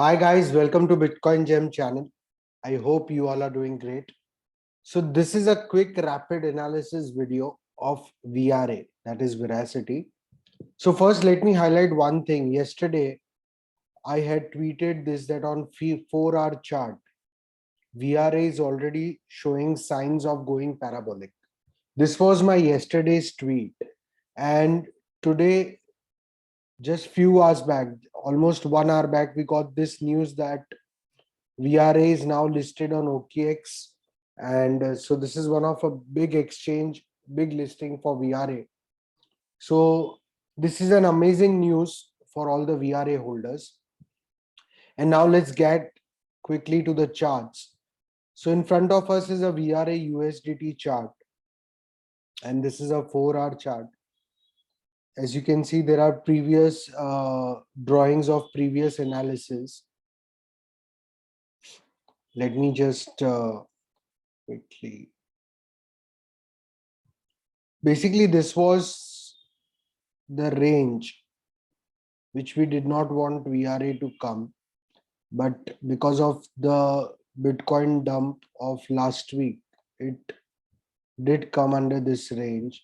Hi guys, welcome to Bitcoin Gem channel. I hope you all are doing great. So this is a quick rapid analysis video of VRA, that is Veracity. So first let me highlight one thing. Yesterday I had tweeted this that on 4-hour chart, VRA is already showing signs of going parabolic. This was my yesterday's tweet, and today, just few hours back, almost 1 hour back, we got this news that VRA is now listed on OKX, and so this is one of a big exchange, big listing for VRA. So this is an amazing news for all the VRA holders. And now let's get quickly to the charts. So in front of us is a VRA USDT chart, and this is a 4-hour chart. As you can see, there are previous drawings of previous analysis. Let me just quickly. Basically, this was the range which we did not want VRA to come, but because of the Bitcoin dump of last week, it did come under this range.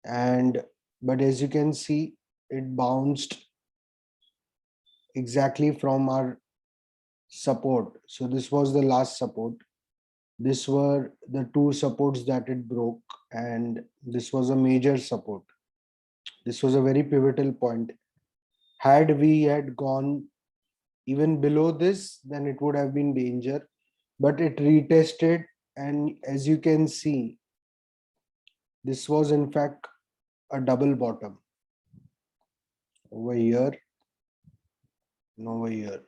And but as you can see, it bounced exactly from our support. So this was the last support. These were the two supports that it broke, and this was a major support. This was a very pivotal point. Had we had gone even below this, then it would have been danger, but it retested, and as you can see, this was in fact a double bottom over here and over here,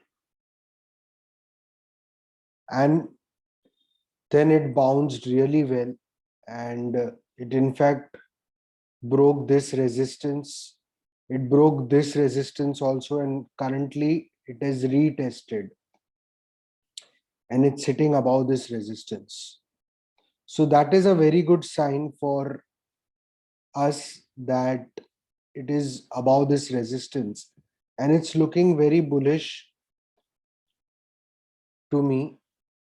and then it bounced really well, and it in fact broke this resistance. It broke this resistance also, and currently it has retested, and it's sitting above this resistance. So that is a very good sign for us that it is above this resistance, and it's looking very bullish to me.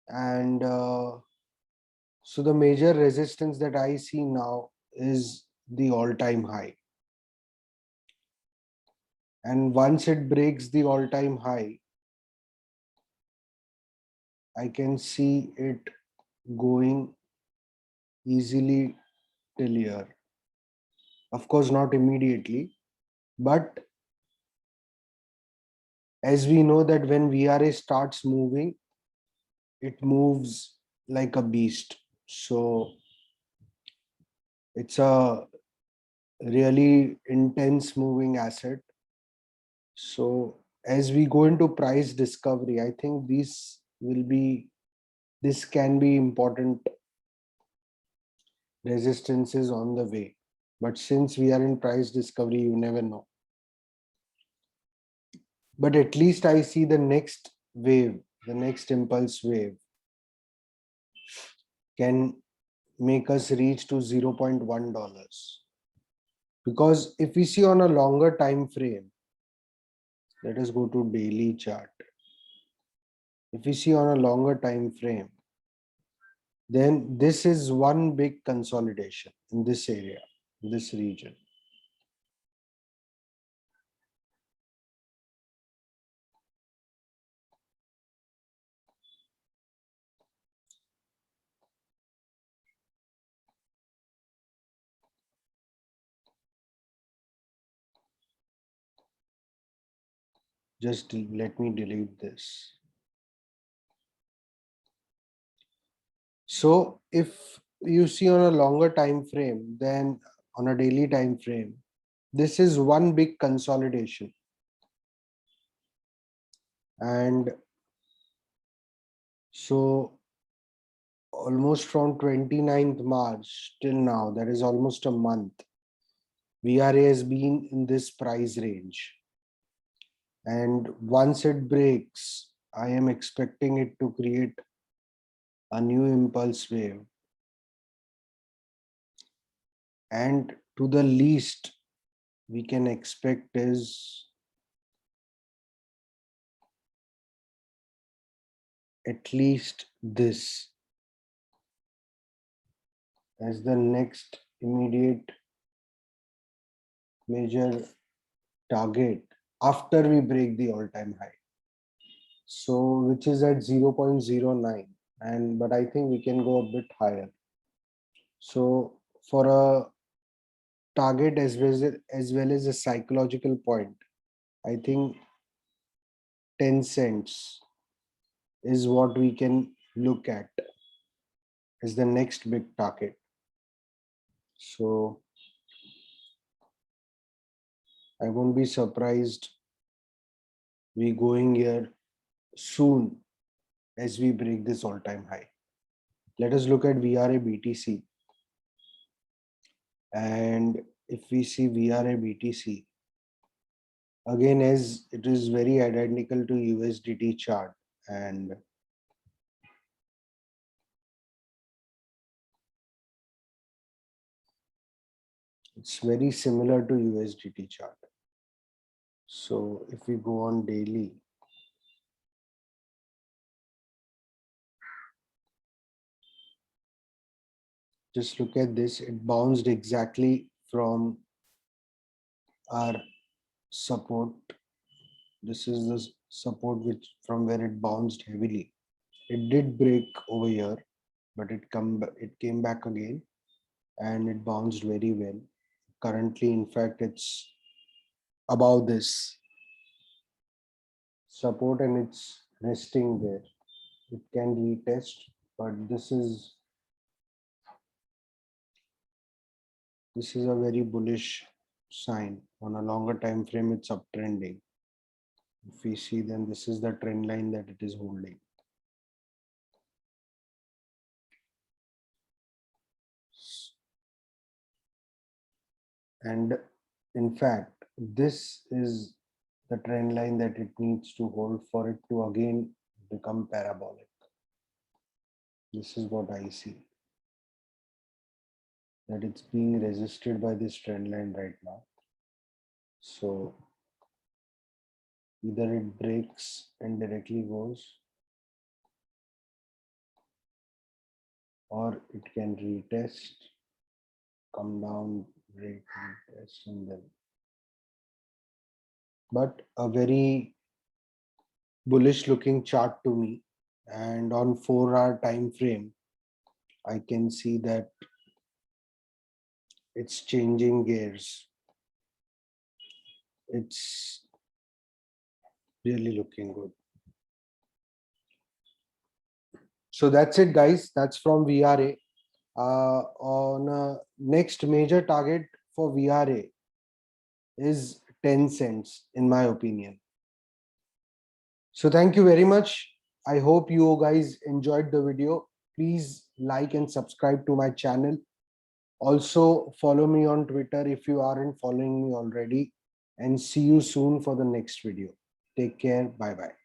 And so the major resistance that I see now is the all-time high, and once it breaks the all-time high, I can see it going easily till here. Of course not immediately, but as we know that when VRA starts moving, it moves like a beast. So it's a really intense moving asset. So as we go into price discovery, I think this can be important resistances on the way. But since we are in price discovery, you never know. But at least I see the next wave, the next impulse wave can make us reach to $0.1. Because if we see on a longer time frame, let us go to daily chart. If we see on a longer time frame, then this is one big consolidation in this area, in this region. Just let me delete this. So if you see on a longer time frame, then on a daily time frame, this is one big consolidation. And so almost from 29th March till now, that is almost a month, VRA has been in this price range. And once it breaks, I am expecting it to create a new impulse wave. And to the least we can expect is at least this as the next immediate major target after we break the all-time high. So which is at 0.09, and but I think we can go a bit higher. So for a target as well as a psychological point, I think 10 cents is what we can look at as the next big target. So I won't be surprised we going here soon as we break this all-time high. Let us look at VRA BTC. And if we see VRA BTC, again, as it is very identical to USDT chart, and it's very similar to USDT chart. So if we go on daily, just look at this. It bounced exactly from our support. This is the support which from where it bounced heavily. It did break over here, but it came back again and it bounced very well. Currently, in fact, it's above this support and it's resting there. It can retest, but this is a very bullish sign. On a longer time frame, it's uptrending. If we see, then this is the trend line that it is holding. And in fact, this is the trend line that it needs to hold for it to again become parabolic. This is what I see, that it's being resisted by this trend line right now. So either it breaks and directly goes, or it can retest, come down, break, retest, and then. But a very bullish looking chart to me. And on 4-hour time frame, I can see that it's changing gears. It's really looking good. So that's it, guys. That's from VRA. On next major target for VRA is 10 cents, in my opinion. So thank you very much. I hope you guys enjoyed the video. Please like and subscribe to my channel. Also follow me on Twitter if you aren't following me already, and see you soon for the next video. Take care. Bye bye.